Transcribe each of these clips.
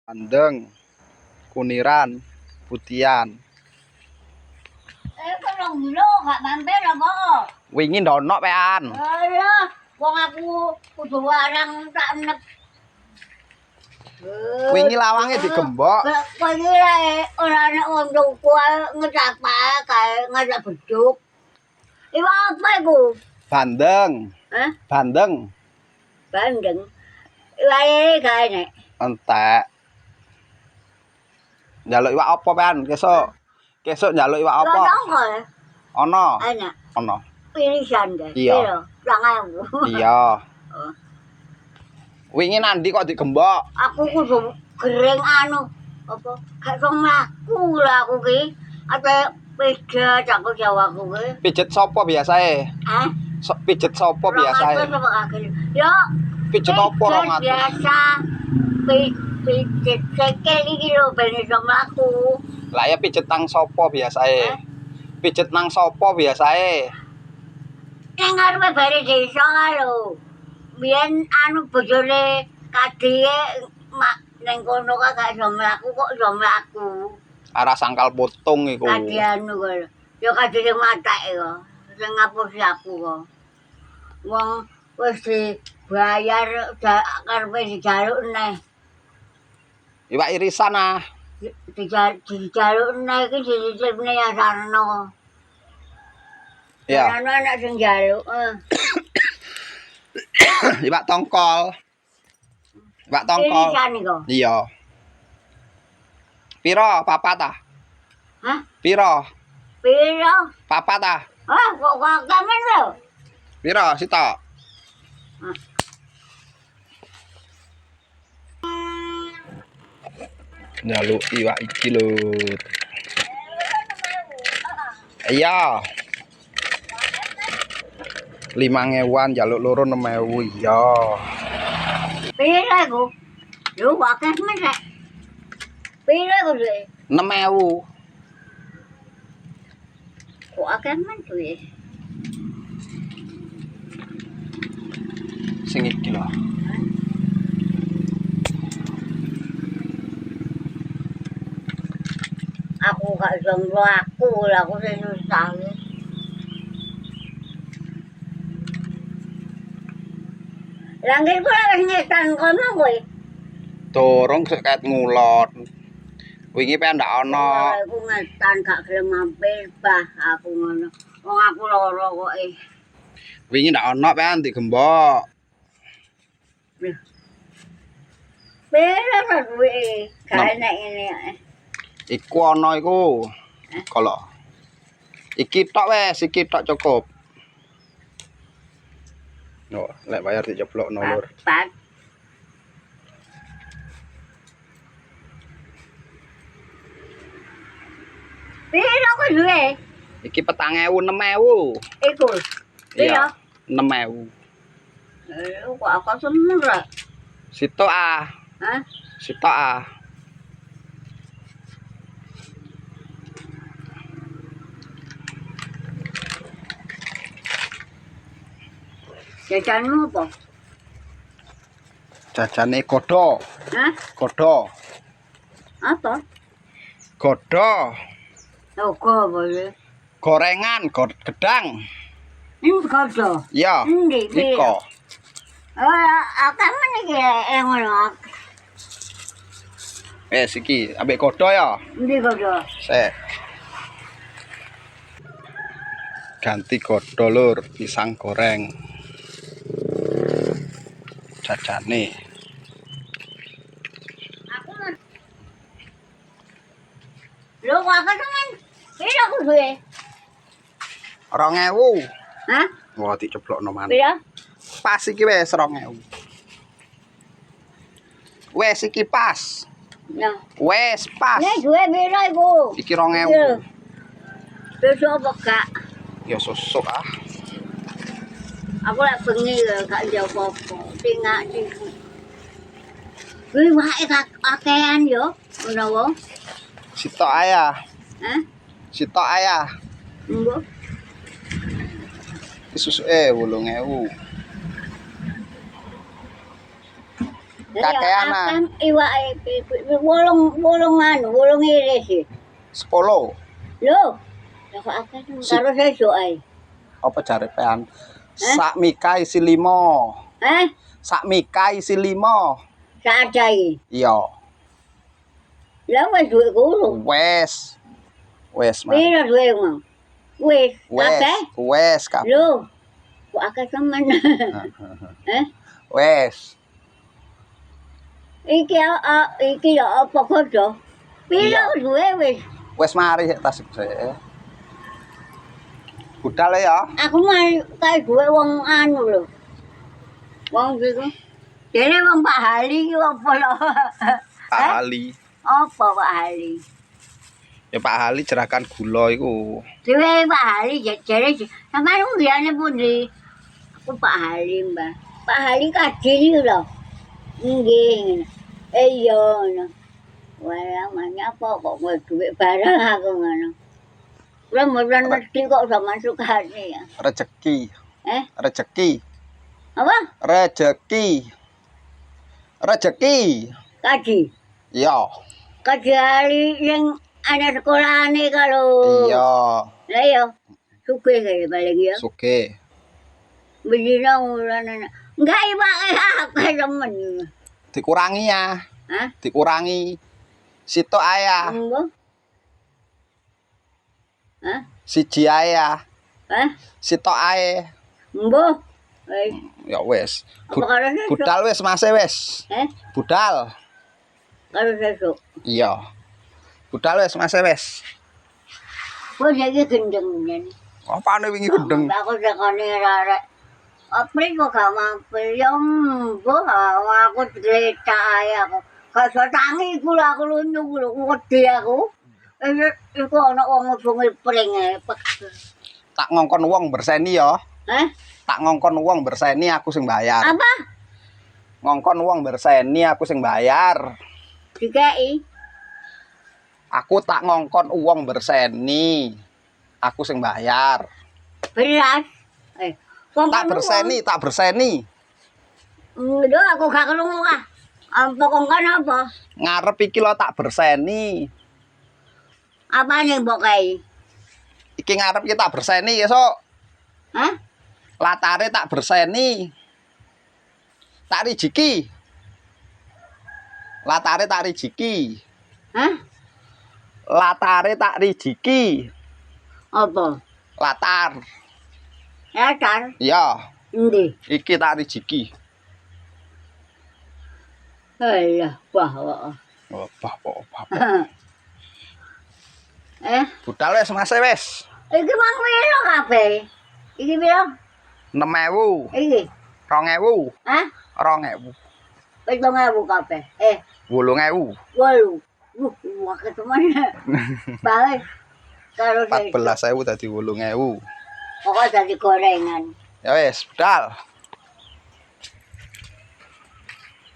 Bandeng, Kuniran, Putian. Rong kilo gak mampir apa? Wingi ndonok pean. Alah, wong aku kudu warang tak enek. Wingi lawange digembok. Kowe iki ora nek wong tuku ngecapa kae ngajak beduk. Iku apa iku? Bandeng. Hah? Bandeng. Bandeng. Wae kae nek. Entek. Njaluk iwak apa pean kesuk? Kesuk njaluk iwak apa? Ono. Enak. Ono. Pilihan deh. Iya. Jangan. Iya. Wingi nandi kok digembok? Aku kudu gering anu apa? Gak iso mlaku lah aku ki. Ate pijet aku Jawaku ki. Pijet sapa biasae? Hah? Pijet sapa biasae? Yo. Pijet apa 200? Biasa. Pijet sekel iki lho ben iso mlaku. Lah ya pijet nang sapa biasae? Pijet nang sapa biasae? Nang ngarepe bare desa lho. Biyen anu bojone kadhe mak ning kono gak iso mlaku kok iso mlaku. Arah sangkal potong iku. Kadhe anu kok. Yo kadhe sing matake kok. Sing ngapusi aku kok. Wong wis dibayar karepe dijaluk neh. Iwak irisan ah. Dijaluk neh iki dicicipne ya Sarno. Iya. Sarno anak sing jaluk. Iwak tongkol. Iwak tongkol. Irisan iku. Iya. Piro papat ah? Hah? Piro? Piro? Papat ah? Hah, kok kamen lho? Piro sitok? Njaluk iwak iki lho. Iya. 5.000-an njaluk loro 6.000 iya. Piro iku? Lho akeh men rek. Piro iku duwe? 6.000. Kok akeh men duwe? Sing iki lho. Aku gak iso mlaku lah aku sing susah. Langgir kula wis ngetan kono kowe. Dorong sik kaet ngulon. Wingi pe ndak ana. Aku ngetan gak gelem mampir bah aku ngono. Wong aku lara kok Wingi ndak ana pean digembok. Piro to duwe? Gak enek ngene ae. Iku ana iku. Kalau iki tok wes, iki tok cukup. No, lek bayar dijeblokno lur. Pat. Piro kok duwe? Iki 4.000 6.000. Iku. Piro? 6.000. Kok aku seneng ra? Sitok ah. Hah? Sitok ah. Jajanmu apa? Jajane godho. Hah? Godho. Apa? Godho. Logo boleh. Gorengan, gedang. Ini godho. Iya. Endi? Iko. Akan mana iki ngono? Iki ambek godho ya. Endi godho? Sek. Ganti godho lur, pisang goreng. Jajane. Aku lho kok aku temen. Piro aku duwe? 2.000. Hah? Wah, diceblokno maneh. Piro? Pas iki wis 2.000. Wes iki pas. Ya. Wes pas. Nek duwe piro iku? Iki 2.000. Besok apa gak? Ya susuk ah. Aku lek bengi gak njowo apa. Tingak iki. Kuwi wae kakean yo, ngono wae. Sitok ayah. Hah? Sitok ayah. Engko. Susuke 8.000. Kakean ah. Akan iwake wolong iris. 10. Lho, kok akeh karo sesuk ae. Apa jare pean? Sak mika isi 5. Hah? Sak mika isi 5. Sadai. Iya. Lah wis duwe guru. Wes. Wes, Mas. Piro duwe mau? Wis, kabeh. Wes kabeh. Lho, kok akeh temen. Hah? Wes. Iki ya apa kodo? Piro duwe wis? Wes mari tas saya. Budal ya. Aku mari kae duwe wong anu lho. Wong iku. Dene wong Pak Hali iki apa lho? Pak Hali. Apa Pak Hali? Ya Pak Hali jerakan gula iku. Dewe Pak Hali jare sampeyan ngriyane pundi? Aku Pak Hali, Mbah. Pak Hali kadil iki lho. Nggih. Iya ngono. Wah, manya apa kok mau duit barang aku ngono. Ora mesti kok udah masuk hati ya. Rezeki. Rezeki. Apa? Rezeki. Rezeki. Kaji. Iya. Kaji hari yang ada sekolahane kalau. Iya. Lah iya. Sugih kayak paling ya. Sugih. Bedina ulana. Enggak ibake apa temen. Dikurangi ya. Hah? Dikurangi. Situ ayah. Monggo. Hah? Siji ayah. Hah? Situ ae. Monggo. Wis. Ya wes. Apa karo sesuk? Budal wes Mas wes. Budal. Karo sesuk. Iya. Budal wes Mas wes. Kok iki gendeng yen. Apane wingi gendeng? Aku sakane rarek. Apri kok gak mampir ya mbo aku cerita ae aku. Gak iso tangi iku lho aku lunyu lho wedi aku. Iku ana wong mubungi pring ae. Tak ngongkon wong berseni ya. Hah? Tak ngongkon wong berseni aku sing bayar. Apa? Ngongkon wong berseni aku sing bayar. Dikei. Aku tak ngongkon uang berseni. Aku sing bayar. Beras. Tak berseni, tak berseni. Lho aku gak krungu ah. Apa kongkon apa? Ngarep iki lho tak berseni. Apane mbok kae? Iki ngarep iki tak berseni esuk. Hah? Latare tak berseni. Tak rijiki. Latare tak rijiki. Hah? Latare tak rijiki. Apa? Latar. Latar? Ya. Endi? Iki tak rijiki. Alah, wah. Oh, bah. Budal wes Mas wes. Iki mang piro kabeh? Iki piro? 6.000. Iki. 2.000. Hah? 2.000. 7.000 kabeh. 8.000. 8. Wah, ketemen. Bae. Karo 14.000 dadi 8.000. pokok dadi gorengan. Ya wes, budal.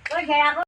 Kok aku